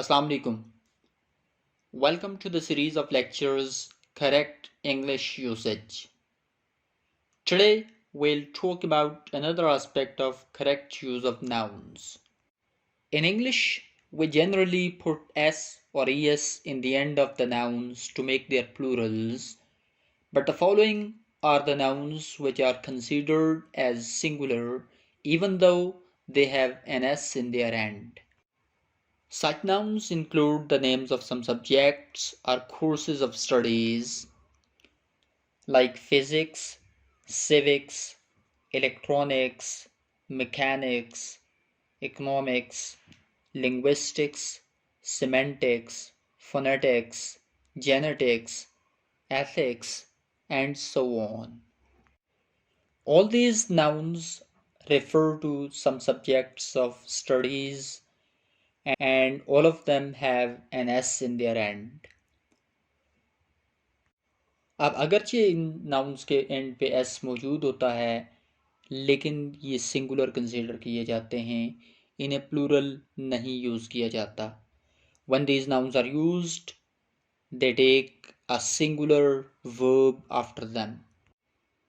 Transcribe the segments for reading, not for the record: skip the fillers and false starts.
Assalamu alaikum. Welcome to the series of lectures Correct English Usage. Today we'll talk about another aspect of correct use of nouns. In English, we generally put s or es in the end of the nouns to make their plurals, but the following are the nouns which are considered as singular even though they have an s in their end. Such nouns include the names of some subjects or courses of studies like physics, civics, electronics, mechanics, economics, linguistics, semantics, phonetics, genetics, ethics, and so on. All these nouns refer to some subjects of studies and all of them have an S in their end. अब अगरचे इन nouns के and पे S मौजूद होता है लेकिन ये singular consider किए जाते हैं, इन्हें प्लूरल नहीं यूज़ किया जाता. When these nouns are used, they take a singular verb after them.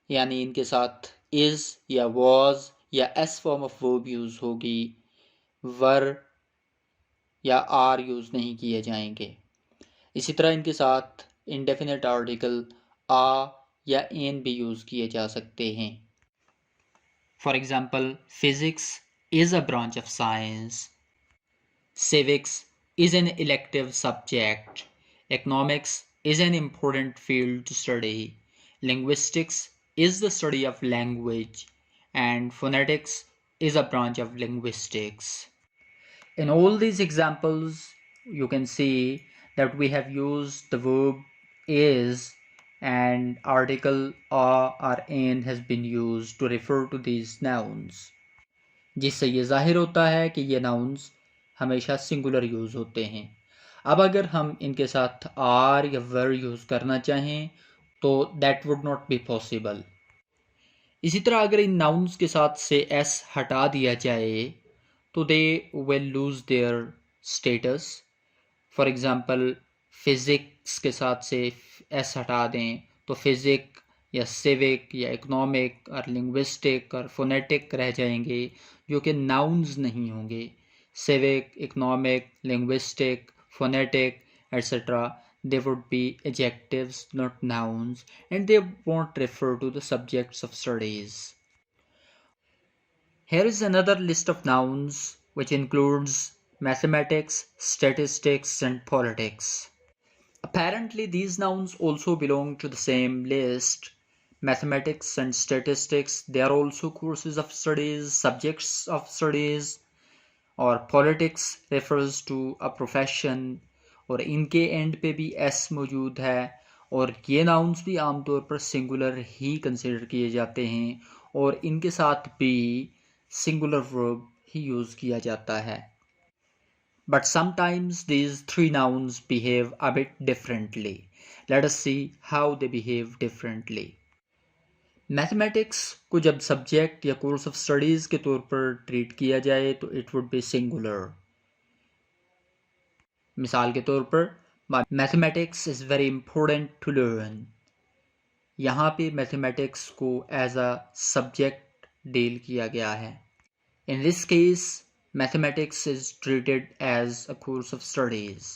यानी इनके साथ is या was या s form of verb use होगी, वर या आर यूज़ नहीं किए जाएंगे. इसी तरह इनके साथ इंडेफिनेट आर्टिकल आ या एन भी यूज़ किए जा सकते हैं. For example, physics is a branch of science, civics is an elective subject, economics is an important field to study, linguistics is the study of language, and phonetics is a branch of linguistics. In all these examples, you can see that we have used the verb is and article a or an has been used to refer to these nouns, जिससे ये जाहिर होता है कि ये nouns हमेशा singular use होते हैं. अब अगर हम इनके साथ आर या वर यूज़ करना चाहें तो that would not be possible. इसी तरह अगर इन nouns के साथ से एस हटा दिया जाए तो they will lose their status. For example, physics के साथ से एस हटा दें तो फिज़िक या सिविक या इकोनॉमिक और लिंग्विस्टिक और फोनेटिक रह जाएंगे जो कि नाउन्स नहीं होंगे. Civic, economic, linguistic, phonetic etc. they would be adjectives, not nouns, and they won't refer to the subjects of studies. Here is another list of nouns which includes mathematics, statistics, and politics. Apparently, these nouns also belong to the same list. Mathematics and statistics, they are also courses of studies, subjects of studies, और politics refers to a profession, और इनके and पे भी s मौजूद है, और ये nouns भी आमतौर पर सिंगुलर ही कंसिडर किए जाते हैं और इनके साथ भी सिंगुलर वर्ब ही यूज़ किया जाता है. But sometimes these three nouns behave a bit differently. Let us see how they behave differently. Mathematics को जब सब्जेक्ट या कोर्स ऑफ स्टडीज़ के तौर पर ट्रीट किया जाए तो इट वुड बी सिंगुलर. मिसाल के तौर पर, mathematics is very important to learn. यहाँ पे मैथमेटिक्स को एज अ सब्जेक्ट डील किया गया है. In this case, mathematics is treated as a course of studies.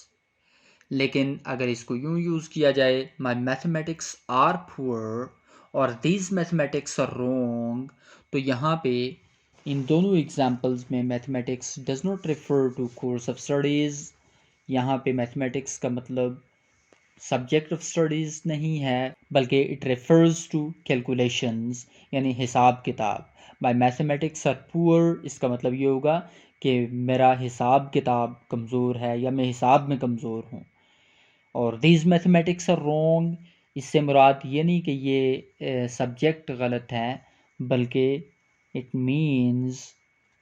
लेकिन अगर इसको यूँ यूज़ किया जाए, my mathematics are poor और these mathematics are wrong, तो यहाँ पे इन दोनों एग्जाम्पल्स में mathematics does not refer to course of studies. यहाँ पे mathematics का मतलब सब्जेक्ट ऑफ स्टडीज़ नहीं है बल्कि इट रेफर्स टू कैलकुलेशंस यानी हिसाब किताब. बाय मैथमेटिक्स आर पुअर, इसका मतलब ये होगा कि मेरा हिसाब किताब कमज़ोर है या मैं हिसाब में कमज़ोर हूँ. और दीज मैथमेटिक्स आर रॉन्ग, इससे मुराद ये नहीं कि ये सब्जेक्ट गलत है बल्कि इट मीन्स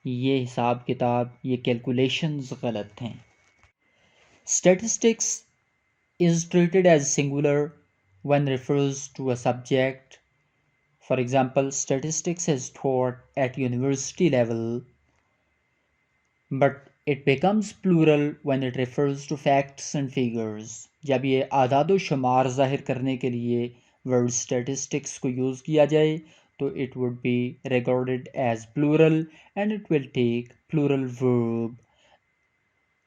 ये हिसाब किताब, ये कैलकुलेशंस गलत हैं. Statistics is treated as singular when refers to a subject. For example, statistics is taught at university level, but It becomes plural when it refers to facts and figures. जब ये आदाद व शुमार ज़ाहिर करने के लिए वर्ड statistics को use किया जाए तो it would be regarded as plural and it will take plural verb.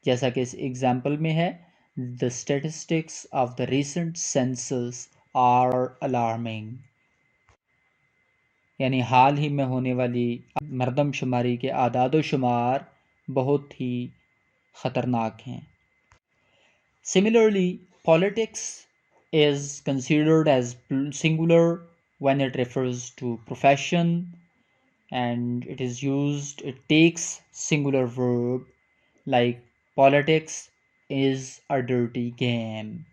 जैसा कि इस एग्जाम्पल में है, The statistics of the recent census are alarming. यानी हाल ही में होने वाली मरदमशुमारी के आदाद व शुमार बहुत ही ख़तरनाक हैं. Similarly, politics is considered as singular when it refers to profession and it takes singular verb like politics is a dirty game.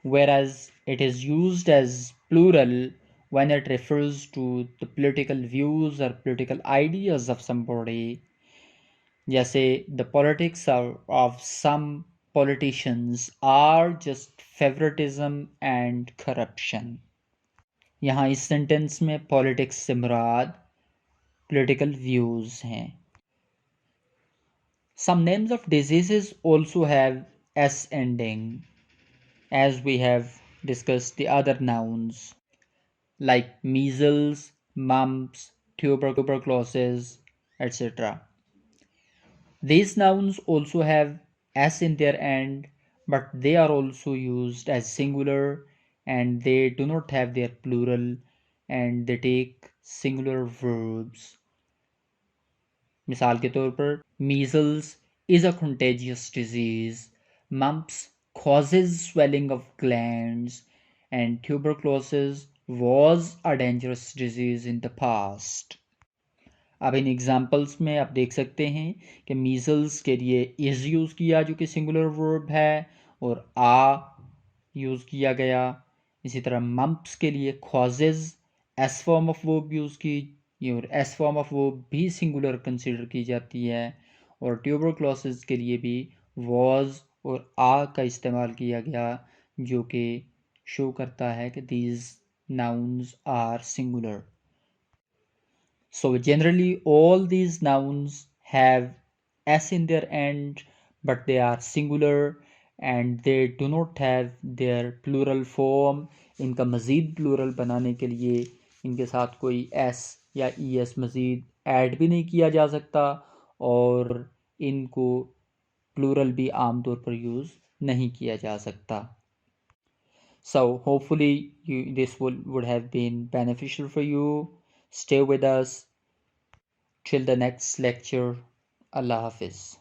Whereas it is used as plural when it refers to the political views or political ideas of somebody. जैसे the politics of some politicians are just favoritism and corruption. यहाँ इस sentence में politics से मुराद political views हैं. Some names of diseases also have s ending, as we have discussed the other nouns like measles, mumps, tuberculosis, etc. These nouns also have s in their end, but they are also used as singular and they do not have their plural and they take singular verbs. मिसाल के तौर पर measles is a contagious disease, mumps causes swelling of glands, and tuberculosis was a dangerous disease in the past. अब इन examples में आप देख सकते हैं कि मीज़ल्स के लिए इज़ यूज़ किया जो कि सिंगुलर वर्ब है और आ यूज़ किया गया. इसी तरह मम्प्स के लिए causes S form of verb use की और एस फॉर्म ऑफ वर्ब भी सिंगुलर कंसिडर की जाती है और ट्यूबरक्लोसिस के लिए भी वॉज और आ का इस्तेमाल किया गया जो कि शो करता है कि these nouns are singular. So generally all these nouns have s in their end but they are singular and they do not have their plural form. इनका मज़ीद plural बनाने के लिए इनके साथ कोई s या es मज़ीद ऐड भी नहीं किया जा सकता और इनको plural भी आम तौर पर यूज़ नहीं किया जा सकता. So hopefully this would have been beneficial for you. Stay with us till the next lecture. Allah Hafiz.